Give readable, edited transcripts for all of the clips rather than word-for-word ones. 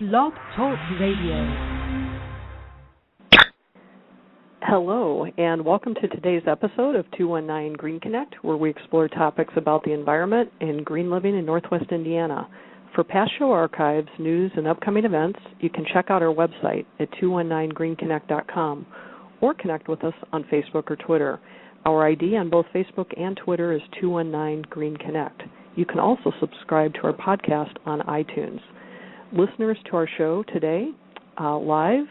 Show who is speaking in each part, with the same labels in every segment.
Speaker 1: Blog Talk Radio.
Speaker 2: Hello, and welcome to today's episode of 219 Green Connect, where we explore topics about the environment and green living in Northwest Indiana. For past show archives, news, and upcoming events, you can check out our website at 219greenconnect.com or connect with us on Facebook or Twitter. Our ID on both Facebook and Twitter is 219 Green Connect. You can also subscribe to our podcast on iTunes. Listeners to our show today, live,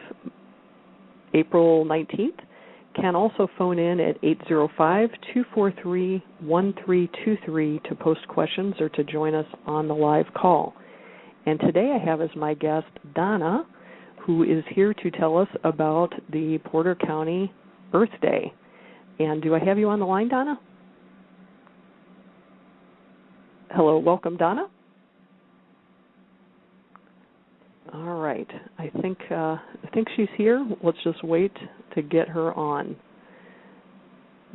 Speaker 2: April 19th, can also phone in at 805-243-1323 to post questions or to join us on the live call. And today I have as my guest Donna, who is here to tell us about the Porter County Earth Day. And do I have you on the line, Donna? Hello, welcome, Donna. All right. I think she's here. Let's just wait to get her on.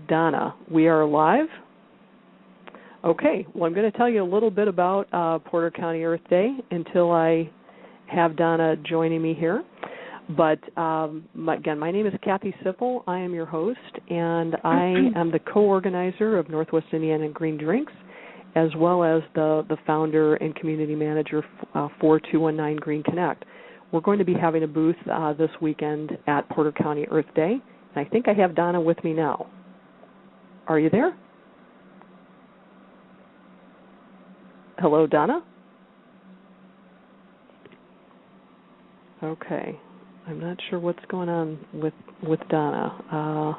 Speaker 2: Donna, we are live. Okay. Well, I'm going to tell you a little bit about Porter County Earth Day until I have Donna joining me here. But again, my name is Kathy Sipple. I am your host, and I am the co-organizer of Northwest Indiana Green Drinks, as well as the founder and community manager for 219 Green Connect. We're going to be having a booth this weekend at Porter County Earth Day, and I think I have Donna with me now. Are you there? Hello, Donna? Okay. I'm not sure what's going on with Donna.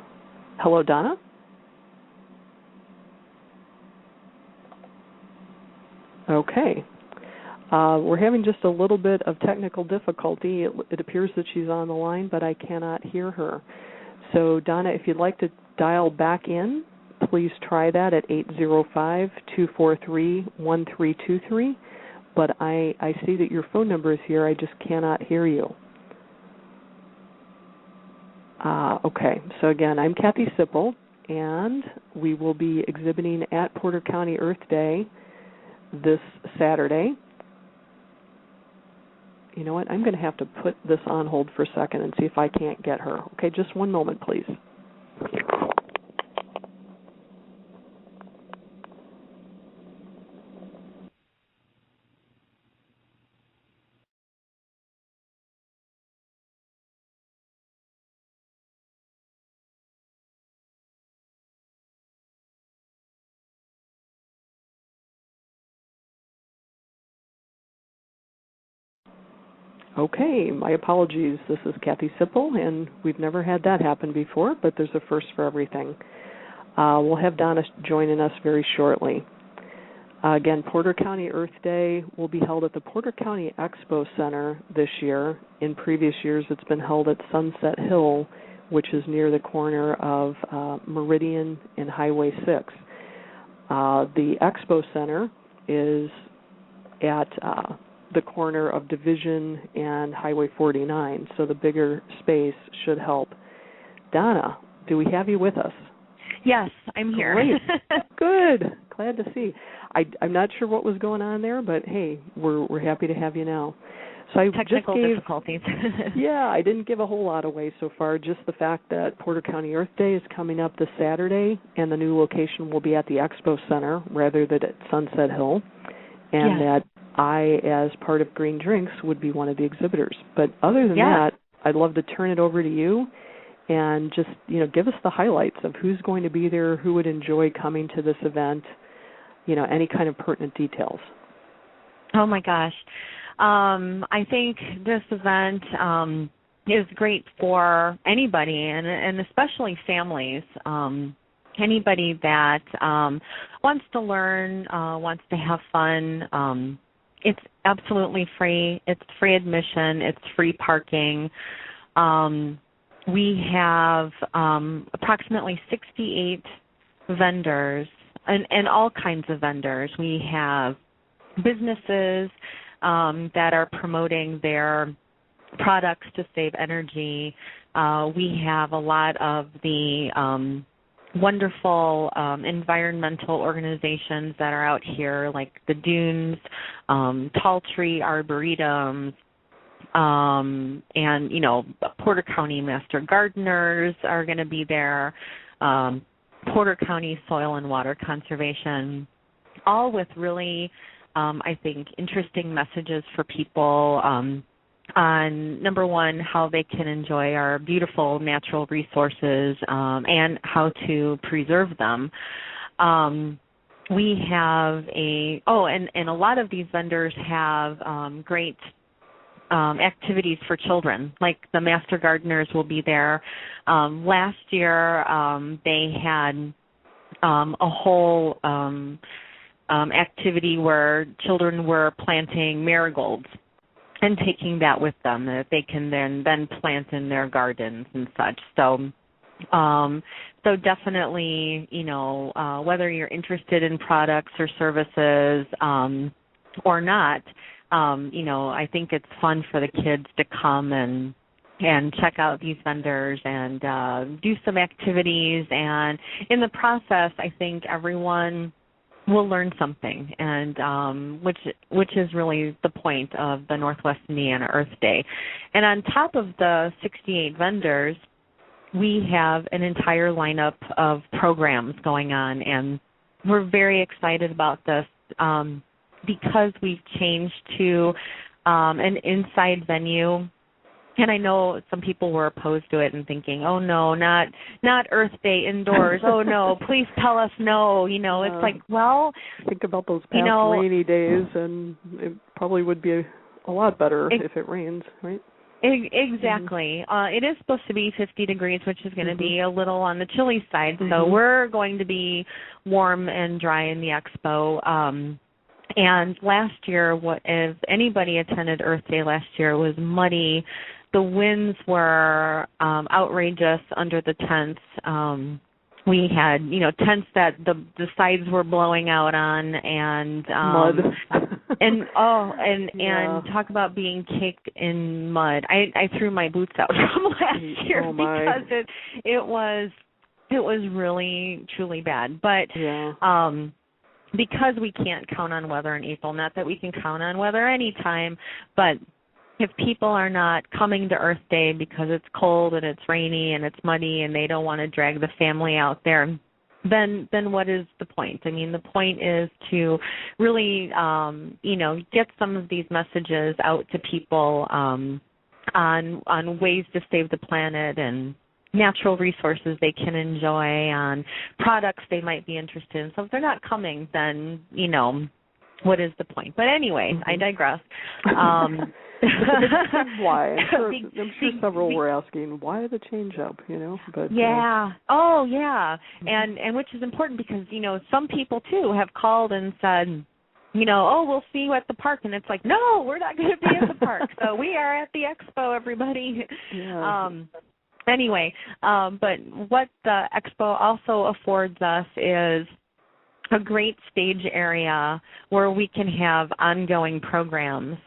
Speaker 2: Hello, Donna? Okay. We're having just a little bit of technical difficulty. It appears that she's on the line, but I cannot hear her. So, Donna, if you'd like to dial back in, please try that at 805-243-1323. But I see that your phone number is here. I just cannot hear you. Okay. So, again, I'm Kathy Sipple, and we will be exhibiting at Porter County Earth Day this Saturday. You know what? I'm going to have to put this on hold for a second and see if I can't get her. Okay, just one moment, please. Okay, my apologies. This is Kathy Sipple, and we've never had that happen before, but there's a first for everything. We'll have Donna joining us very shortly. Again, Porter County Earth Day will be held at the Porter County Expo Center this year. In previous years, it's been held at Sunset Hill, which is near the corner of Meridian and Highway 6. The Expo Center is at the corner of Division and Highway 49, so the bigger space should help. Donna, do we have you with us?
Speaker 3: Yes, I'm here.
Speaker 2: Great. Good. Glad to see. I'm not sure what was going on there, but hey, we're happy to have you now. So I
Speaker 3: Technical
Speaker 2: just gave,
Speaker 3: difficulties.
Speaker 2: Yeah, I didn't give a whole lot away so far, just the fact that Porter County Earth Day is coming up this Saturday, and the new location will be at the Expo Center rather than at Sunset Hill, and that I, as part of Green Drinks, would be one of the exhibitors. But other than that, I'd love to turn it over to you and just, give us the highlights of who's going to be there, who would enjoy coming to this event, any kind of pertinent details.
Speaker 3: Oh, my gosh. I think this event is great for anybody, and especially families. Anybody that wants to learn, wants to have fun. It's absolutely free. It's free admission. It's free parking. We have approximately 68 vendors and all kinds of vendors. We have businesses that are promoting their products to save energy. We have a lot of the wonderful environmental organizations that are out here, like the Dunes, Tall Tree Arboretums, and, Porter County Master Gardeners are going to be there, Porter County Soil and Water Conservation, all with really, I think, interesting messages for people on, number one, how they can enjoy our beautiful natural resources and how to preserve them. We have and a lot of these vendors have great activities for children, like the Master Gardeners will be there. Last year, they had a whole activity where children were planting marigolds and taking that with them that they can then plant in their gardens and such. So definitely, whether you're interested in products or services or not, I think it's fun for the kids to come and check out these vendors and do some activities. And in the process, I think everyone will learn something, and which is really the point of the Northwest Indiana Earth Day. And on top of the 68 vendors, we have an entire lineup of programs going on, and we're very excited about this because we've changed to an inside venue. And I know some people were opposed to it and thinking, oh, no, not Earth Day indoors. Oh, no, please tell us no. It's like, well.
Speaker 2: Think about those past rainy days, and it probably would be a lot better if it rains, right?
Speaker 3: Exactly. It is supposed to be 50 degrees, which is going to be a little on the chilly side. So we're going to be warm and dry in the expo. And last year, if anybody attended Earth Day last year, it was muddy. The winds were outrageous under the tents. We had, tents that the sides were blowing out on, and
Speaker 2: mud.
Speaker 3: and talk about being caked in mud. I threw my boots out from last year because it was really truly bad. But because we can't count on weather in April, not that we can count on weather anytime, but if people are not coming to Earth Day because it's cold and it's rainy and it's muddy and they don't want to drag the family out there, then what is the point? I mean, the point is to really, get some of these messages out to people on ways to save the planet and natural resources they can enjoy, on products they might be interested in. So if they're not coming, then, what is the point? But anyway, I digress.
Speaker 2: Why? I'm sure several were asking, why the change up, But
Speaker 3: Oh, yeah. And which is important because, some people, too, have called and said, we'll see you at the park. And it's like, no, we're not going to be at the park. So we are at the expo, everybody.
Speaker 2: Yeah.
Speaker 3: Anyway, but what the expo also affords us is a great stage area where we can have ongoing programs.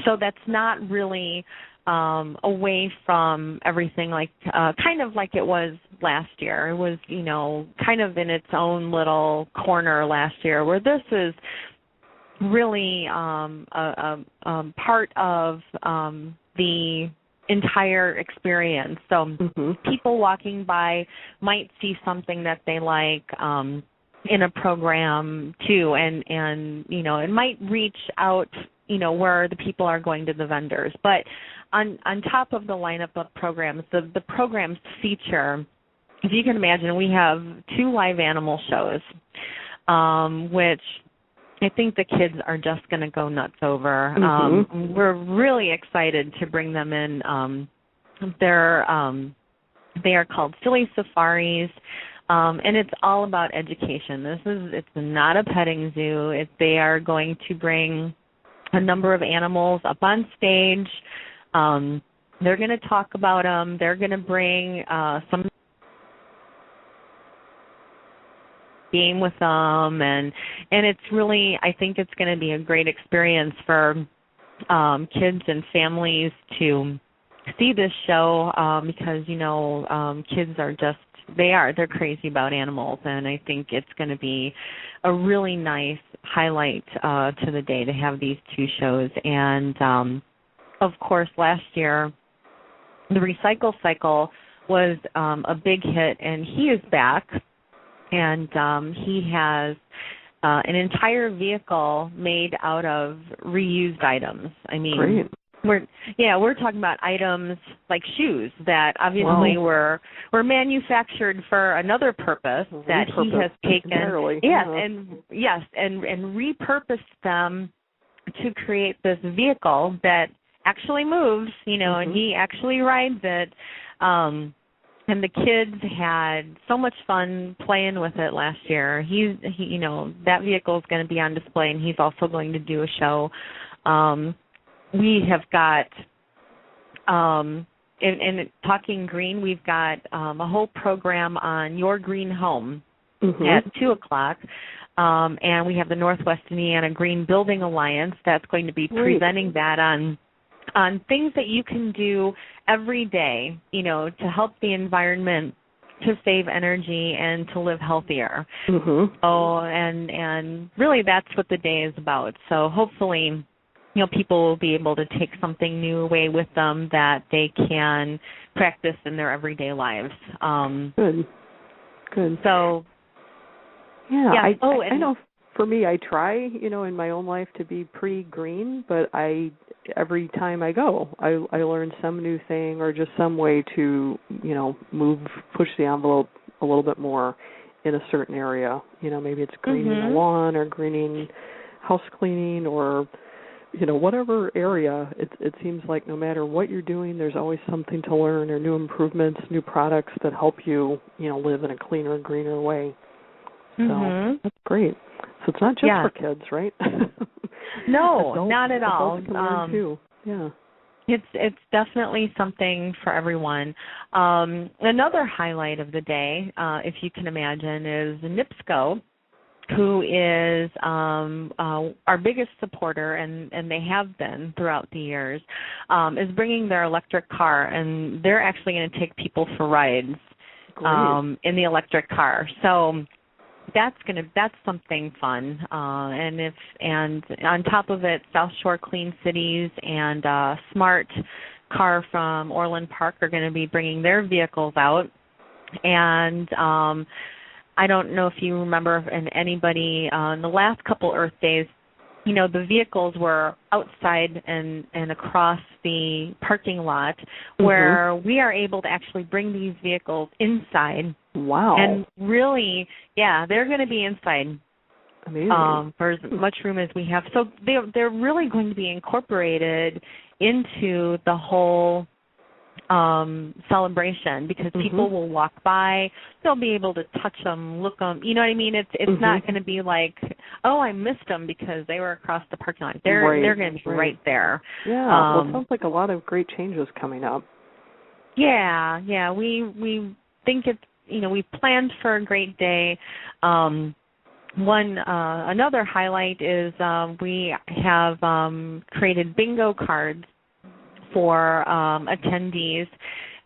Speaker 3: So that's not really away from everything kind of like it was last year. It was, kind of in its own little corner last year, where this is really a part of the entire experience. So people walking by might see something that they like in a program too, and it might reach out where the people are going to the vendors. But on top of the lineup of programs, the programs feature, if you can imagine, we have 2 live animal shows, which I think the kids are just going to go nuts over. We're really excited to bring them in. They are called Silly Safaris, and it's all about education. It's not a petting zoo. They are going to bring a number of animals up on stage. They're going to talk about them. They're going to bring some game with them, and it's really, I think it's going to be a great experience for kids and families to see this show because kids are just they're crazy about animals, and I think it's going to be a really nice highlight to the day to have these 2 shows. And of course, last year, the recycle cycle was a big hit, and he is back, and he has an entire vehicle made out of reused items. I mean,
Speaker 2: great.
Speaker 3: we're talking about items like shoes that obviously were manufactured for another purpose that he has taken.
Speaker 2: Entirely.
Speaker 3: And repurposed them to create this vehicle that actually moves, and he actually rides it. And the kids had so much fun playing with it last year. He that vehicle is going to be on display, and he's also going to do a show. We have got, in Talking Green, we've got a whole program on Your Green Home at 2 o'clock. And we have the Northwest Indiana Green Building Alliance that's going to be presenting that on things that you can do every day, to help the environment, to save energy, and to live healthier. And really that's what the day is about. So hopefully, people will be able to take something new away with them that they can practice in their everyday lives.
Speaker 2: Good.
Speaker 3: So,
Speaker 2: I know for me, I try, in my own life to be pretty green, but every time I go, I learn some new thing or just some way to, push the envelope a little bit more in a certain area. Maybe it's greening the lawn or greening house cleaning or, whatever area. It seems like no matter what you're doing, there's always something to learn or new improvements, new products that help you, live in a cleaner, greener way. So that's great. So it's not just for kids, right?
Speaker 3: No,
Speaker 2: adults,
Speaker 3: not at all.
Speaker 2: Adults can learn too. Yeah.
Speaker 3: It's definitely something for everyone. Another highlight of the day, if you can imagine, is NIPSCO, who is our biggest supporter, and they have been throughout the years, is bringing their electric car, and they're actually going to take people for rides in the electric car. So that's something fun, and on top of it, South Shore Clean Cities and Smart Car from Orland Park are going to be bringing their vehicles out, and I don't know if you remember, and anybody in the last couple Earth Days, the vehicles were outside and across the parking lot, where we are able to actually bring these vehicles inside.
Speaker 2: Wow.
Speaker 3: And really, they're going to be inside.
Speaker 2: Amazing.
Speaker 3: For as much room as we have. So they're really going to be incorporated into the whole celebration, because people will walk by, they'll be able to touch them, look them, you know what I mean? It's not going to be like, oh, I missed them because they were across the parking lot. They're going to be right there.
Speaker 2: Yeah, well, it sounds like a lot of great changes coming up.
Speaker 3: Yeah, we think it's, we planned for a great day. Another highlight is we have created bingo cards for attendees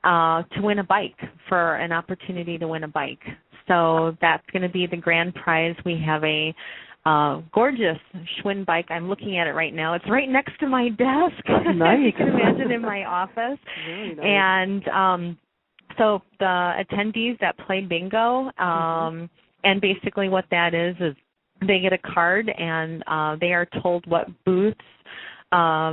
Speaker 3: to win a bike, for an opportunity to win a bike. So that's going to be the grand prize. We have a gorgeous Schwinn bike. I'm looking at it right now. It's right next to my desk,
Speaker 2: nice.
Speaker 3: as you can imagine, in my office.
Speaker 2: Very nice.
Speaker 3: And so the attendees that play bingo, and basically what that is they get a card, and they are told what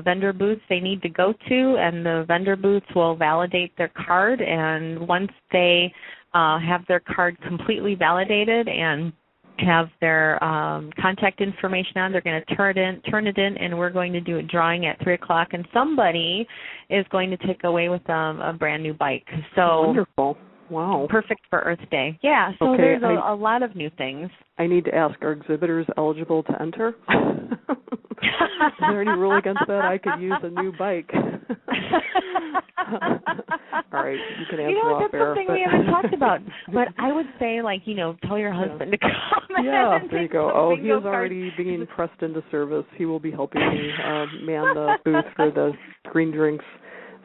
Speaker 3: vendor booths they need to go to, and the vendor booths will validate their card, and once they have their card completely validated and have their contact information on, they're going to turn it in, and we're going to do a drawing at 3 o'clock, and somebody is going to take away with them a brand new bike. So
Speaker 2: wonderful. Wow.
Speaker 3: Perfect for Earth Day. Yeah, so there's a lot of new things.
Speaker 2: I need to ask, are exhibitors eligible to enter? Is there any rule against that? I could use a new bike. All right, you can answer off air.
Speaker 3: That's something we haven't talked about. But I would say, tell your husband to come.
Speaker 2: Yeah, there you go. Oh, he is already being pressed into service. He will be helping me man the booth for the green drinks.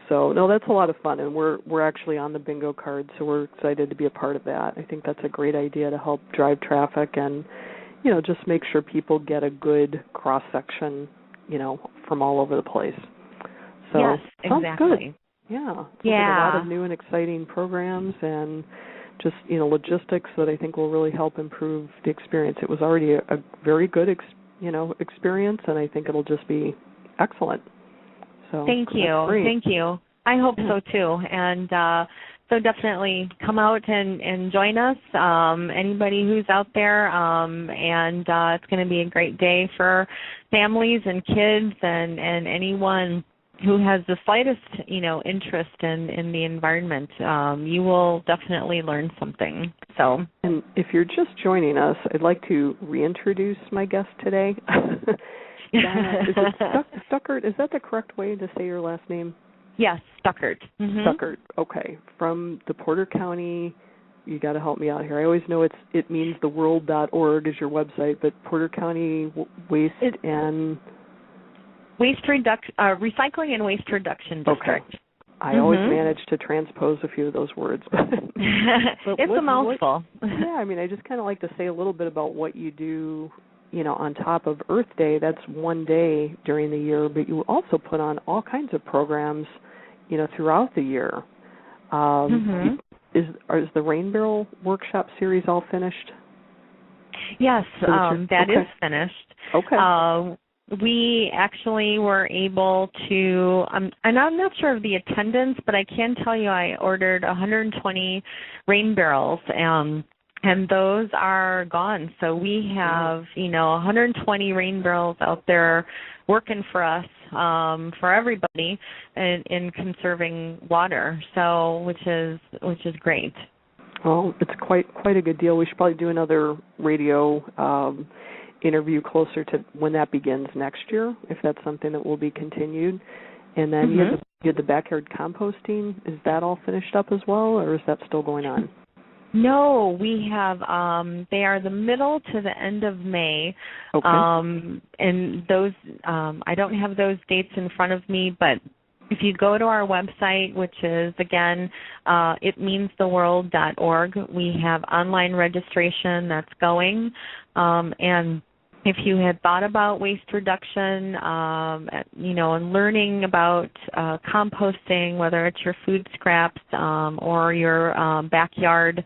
Speaker 2: So, no, that's a lot of fun, and we're actually on the bingo card, so we're excited to be a part of that. I think that's a great idea to help drive traffic and, just make sure people get a good cross-section, from all over the place. So
Speaker 3: yes,
Speaker 2: sounds
Speaker 3: exactly.
Speaker 2: good. Yeah. Sounds like a lot of new and exciting programs and just, logistics that I think will really help improve the experience. It was already a very good, experience, and I think it'll just be excellent. So
Speaker 3: Thank you. I hope so too. And so definitely come out and join us. Anybody who's out there, and it's going to be a great day for families and kids and anyone who has the slightest, interest in the environment. You will definitely learn something. So,
Speaker 2: and if you're just joining us, I'd like to reintroduce my guest today. Donna, is it Stuckert? Is that the correct way to say your last name?
Speaker 3: Yes, Stuckert. Mm-hmm.
Speaker 2: Stuckert, okay. From the Porter County, you got to help me out here. I always know it means theworld.org is your website, but Porter County Waste and
Speaker 3: Recycling and Waste Reduction District.
Speaker 2: Okay. I always manage to transpose a few of those words. But
Speaker 3: it's a mouthful.
Speaker 2: I just kind of like to say a little bit about what you do, on top of Earth Day. That's one day during the year, but you also put on all kinds of programs, throughout the year. Is the Rain Barrel Workshop series all finished?
Speaker 3: Yes, that is finished.
Speaker 2: Okay.
Speaker 3: We actually were able to, and I'm not sure of the attendance, but I can tell you I ordered 120 rain barrels, and those are gone. So we have, 120 rain barrels out there working for us, for everybody in conserving water. So which is great.
Speaker 2: Well, it's quite a good deal. We should probably do another radio interview closer to when that begins next year, if that's something that will be continued. And then you have the backyard composting. Is that all finished up as well, or is that still going on?
Speaker 3: No, we have, they are the middle to the end of May.
Speaker 2: Okay.
Speaker 3: And those, I don't have those dates in front of me, but if you go to our website, which is, again, itmeanstheworld.org, we have online registration that's going. And if you had thought about waste reduction, and learning about composting, whether it's your food scraps or your backyard,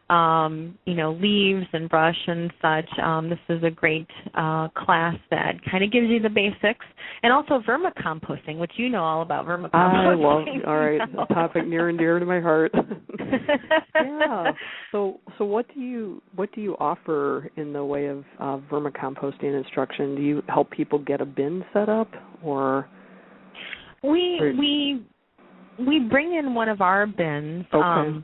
Speaker 3: leaves and brush and such, this is a great class that kind of gives you the basics. And also vermicomposting, which you know all about vermicomposting.
Speaker 2: I love it. All right, a topic near and dear to my heart. Yeah. So what do you offer in the way of vermicomposting instruction? Do you help people get a bin set up, or
Speaker 3: we bring in one of our bins.
Speaker 2: Okay.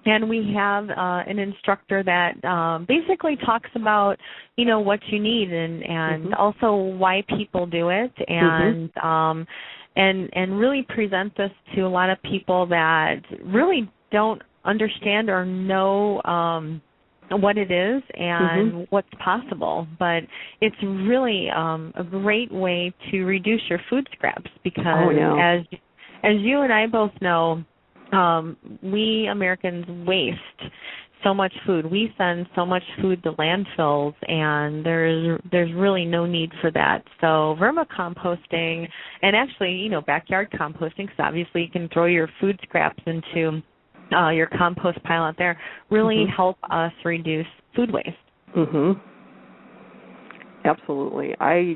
Speaker 3: And we have an instructor that basically talks about, what you need and also why people do it, and really present this to a lot of people that really don't understand or know what it is and what's possible. But it's really a great way to reduce your food scraps because as you and I both know, we Americans waste so much food. We send so much food to landfills, and there's really no need for that. So vermicomposting, and actually, backyard composting, because obviously you can throw your food scraps into your compost pile out there, really help us reduce food waste.
Speaker 2: Absolutely. I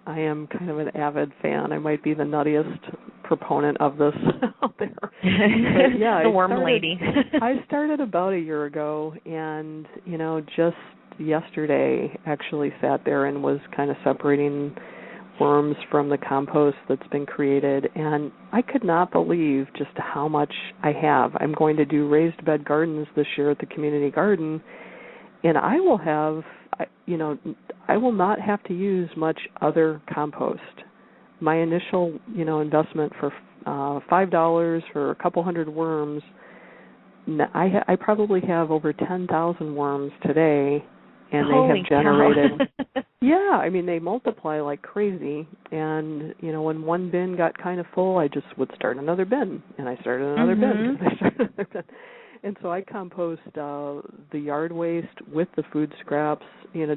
Speaker 2: am kind of an avid fan. I might be the nuttiest proponent of this out there. But yeah,
Speaker 3: the worm lady.
Speaker 2: I started about a year ago, and just yesterday actually sat there and was kind of separating worms from the compost that's been created, and I could not believe just how much I have. I'm going to do raised bed gardens this year at the community garden, and I will have, I will not have to use much other compost. My initial, investment for $5 for a couple hundred worms, I probably have over 10,000 worms today, and they have generated. Yeah, they multiply like crazy. And when one bin got kind of full, I just would start another bin, and I started another bin, and I started another bin. And so I compost the yard waste with the food scraps.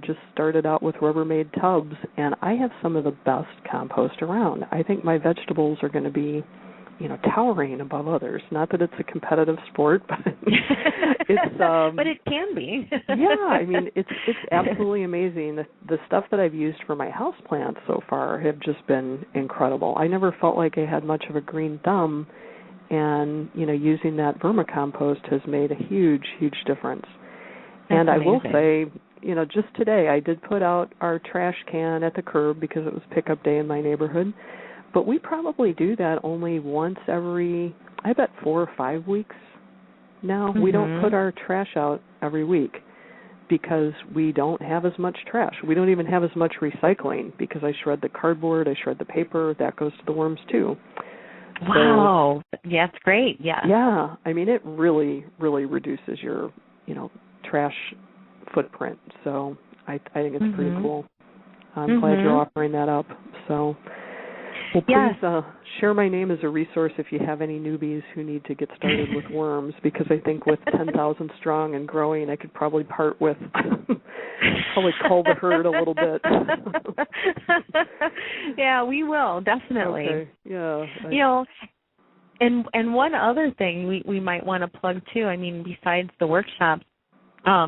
Speaker 2: Just started out with Rubbermaid tubs, and I have some of the best compost around. I think my vegetables are going to be, towering above others. Not that it's a competitive sport, but it's.
Speaker 3: But it can be.
Speaker 2: Yeah, I mean, it's absolutely amazing. The stuff that I've used for my houseplants so far have just been incredible. I never felt like I had much of a green thumb, and using that vermicompost has made a huge, huge difference.
Speaker 3: That's
Speaker 2: and I
Speaker 3: amazing.
Speaker 2: will say, just today I did put out our trash can at the curb because it was pickup day in my neighborhood. But we probably do that only once every, I bet 4 or 5 weeks now. We don't put our trash out every week because we don't have as much trash. We don't even have as much recycling because I shred the cardboard, I shred the paper. That goes to the worms too.
Speaker 3: Wow. Yeah, that's great. Yeah.
Speaker 2: Yeah. I mean, it really, really reduces your, trash footprint. So I think it's pretty cool. I'm glad you're offering that up. So, well, please share my name as a resource if you have any newbies who need to get started with worms, because I think with 10,000 strong and growing, I could probably part with, probably cull the herd a little bit.
Speaker 3: Yeah, we will, definitely.
Speaker 2: Okay, yeah.
Speaker 3: And one other thing we might want to plug too, I mean, besides the workshops,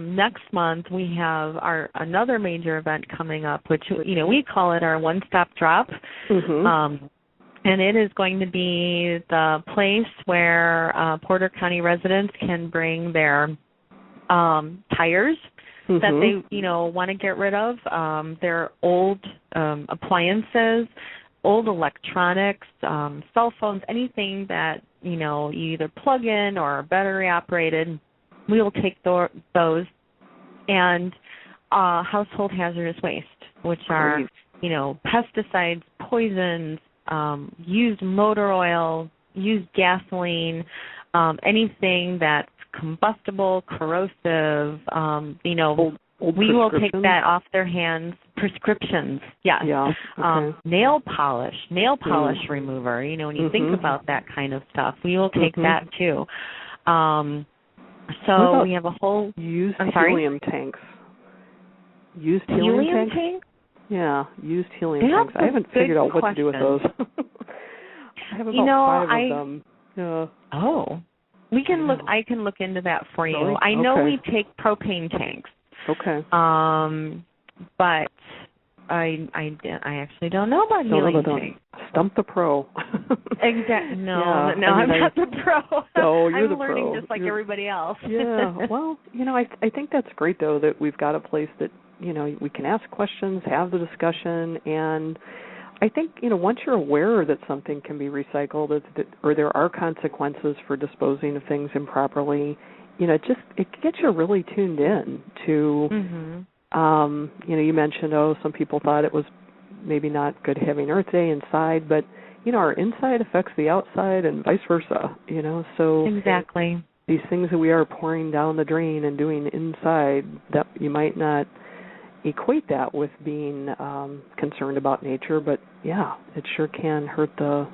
Speaker 3: next month we have another major event coming up, which, we call it our one-stop drop. And it is going to be the place where Porter County residents can bring their tires that they, want to get rid of, their old appliances, old electronics, cell phones, anything that, you either plug in or are battery operated. We will take those, and household hazardous waste, which are, pesticides, poisons, used motor oil, used gasoline, anything that's combustible, corrosive, old we will take that off their hands. Prescriptions, yes. Yeah, okay. Nail polish remover, when you think about that kind of stuff, we will take that too. So we have a whole
Speaker 2: used helium tanks. Used helium tanks? Yeah, used helium tanks. I haven't figured out what to do with those. I have about 5 of them. Yeah.
Speaker 3: Oh. We can look. I can look into that for you.
Speaker 2: Really?
Speaker 3: I know we take propane tanks.
Speaker 2: Okay.
Speaker 3: But I actually don't know about helium tanks.
Speaker 2: Stump the pro.
Speaker 3: Exactly. No, I'm not the pro.
Speaker 2: No, you're the pro.
Speaker 3: I'm learning just like everybody else.
Speaker 2: Yeah. Well, I think that's great though that we've got a place that we can ask questions, have the discussion, and I think once you're aware that something can be recycled, or there are consequences for disposing of things improperly, it gets you really tuned in to. You mentioned some people thought it was maybe not good having Earth Day inside, but our inside affects the outside and vice versa. So
Speaker 3: exactly
Speaker 2: these things that we are pouring down the drain and doing inside, that you might not equate that with being concerned about nature, but it sure can hurt the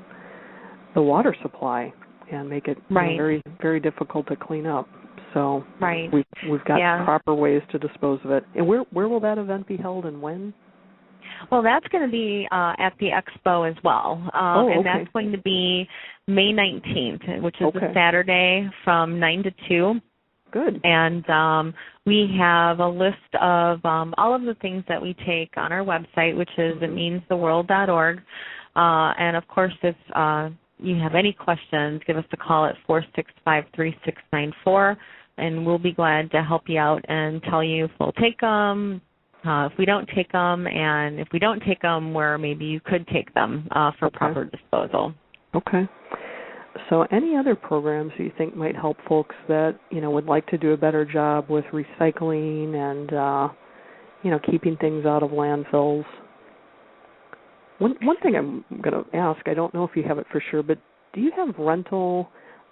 Speaker 2: water supply and make it very, very difficult to clean up. So we've got proper ways to dispose of it. And where will that event be held and when?
Speaker 3: Well, that's going to be at the expo as well. And that's going to be May 19th, which is a Saturday from 9 to 2.
Speaker 2: Good.
Speaker 3: And we have a list of all of the things that we take on our website, which is itmeanstheworld.org. And, of course, if you have any questions, give us a call at 465-3694, and we'll be glad to help you out and tell you if we'll take them, if we don't take them, and if we don't take them, where maybe you could take them for proper disposal. Okay.
Speaker 2: So any other programs that you think might help folks that, would like to do a better job with recycling and, keeping things out of landfills? One thing I'm going to ask, I don't know if you have it for sure, but do you have rental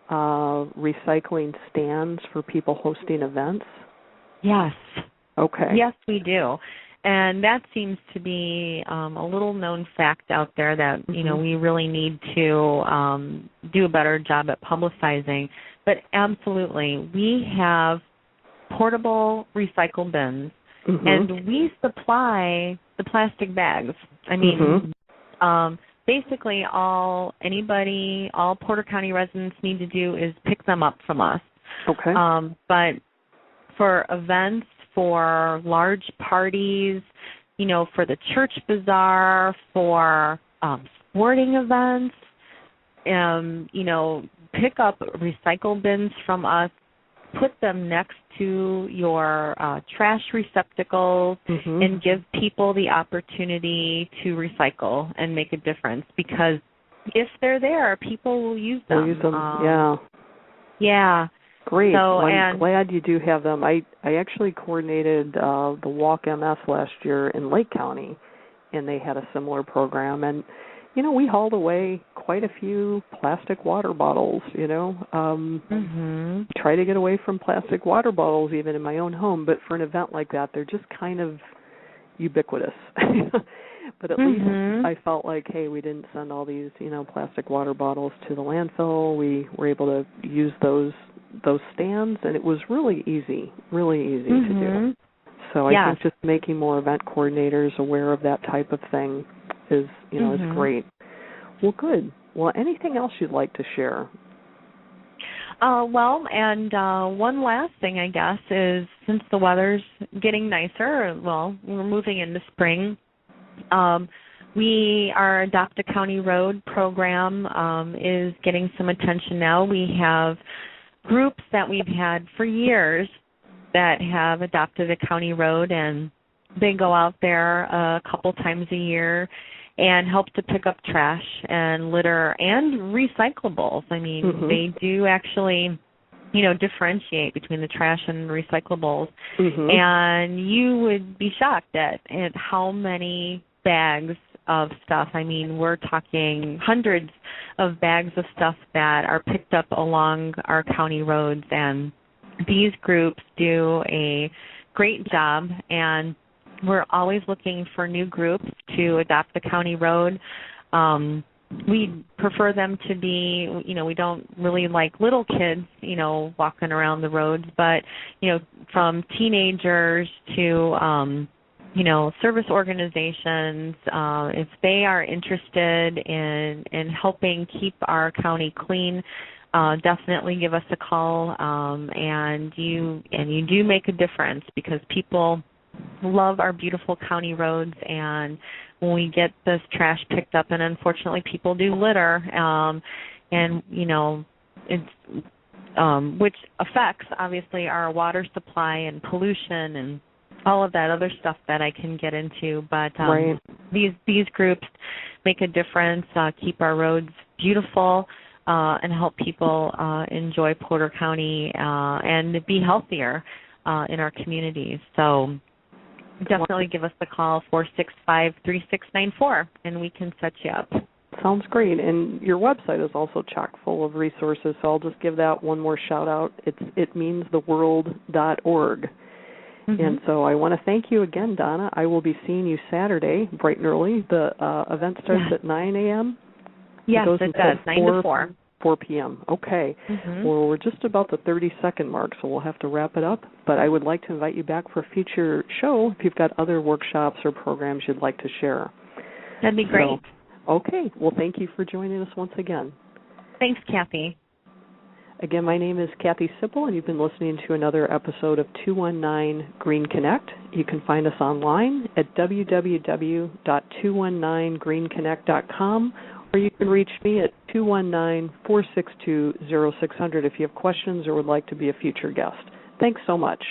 Speaker 2: recycling stands for people hosting events?
Speaker 3: Yes.
Speaker 2: Okay.
Speaker 3: Yes, we do. And that seems to be a little known fact out there that, we really need to do a better job at publicizing, but absolutely, we have portable recycle bins, and we supply the plastic bags. I mean, basically all Porter County residents need to do is pick them up from us.
Speaker 2: Okay.
Speaker 3: But for events, for large parties, for the church bazaar, for sporting events, pick up recycle bins from us, put them next to your trash receptacles, and give people the opportunity to recycle and make a difference, because if they're there, people will use them. Yeah.
Speaker 2: Great.
Speaker 3: So,
Speaker 2: I'm glad you do have them. I actually coordinated the Walk MS last year in Lake County, and they had a similar program. And, we hauled away quite a few plastic water bottles, Try to get away from plastic water bottles even in my own home, but for an event like that, they're just kind of ubiquitous. But at least I felt like, hey, we didn't send all these, plastic water bottles to the landfill. We were able to use those stands, and it was really easy to do. So I think just making more event coordinators aware of that type of thing is, is great. Well, good. Well, anything else you'd like to share?
Speaker 3: One last thing, I guess, is since the weather's getting nicer, we're moving into spring, our Adopt a County Road program is getting some attention now. We have groups that we've had for years that have adopted a county road, and they go out there a couple times a year and help to pick up trash and litter and recyclables. I mean, they do actually, differentiate between the trash and recyclables. And you would be shocked at how many bags of stuff. I mean, we're talking hundreds of bags of stuff that are picked up along our county roads, and these groups do a great job, and we're always looking for new groups to adopt the county road. We prefer them to be, we don't really like little kids, walking around the roads, but, from teenagers to, service organizations, if they are interested in helping keep our county clean, definitely give us a call, and you do make a difference, because people love our beautiful county roads, and when we get this trash picked up, and unfortunately people do litter, which affects obviously our water supply and pollution and all of that other stuff that I can get into, but these groups make a difference, keep our roads beautiful, and help people enjoy Porter County and be healthier in our communities. So definitely give us a call, 465-3694, and we can set you up.
Speaker 2: Sounds great. And your website is also chock full of resources, so I'll just give that one more shout-out. It meanstheworld.org. And so I want to thank you again, Donna. I will be seeing you Saturday, bright and early. The event starts at 9 a.m.?
Speaker 3: Yes, it does, 9 to 4.
Speaker 2: 4 p.m. Okay. Well, we're just about the 30-second mark, so we'll have to wrap it up. But I would like to invite you back for a future show if you've got other workshops or programs you'd like to share.
Speaker 3: That'd be great.
Speaker 2: Okay. Well, thank you for joining us once again.
Speaker 3: Thanks, Kathy.
Speaker 2: Again, my name is Kathy Sipple, and you've been listening to another episode of 219 Green Connect. You can find us online at www.219greenconnect.com, or you can reach me at 219-462-0600 if you have questions or would like to be a future guest. Thanks so much.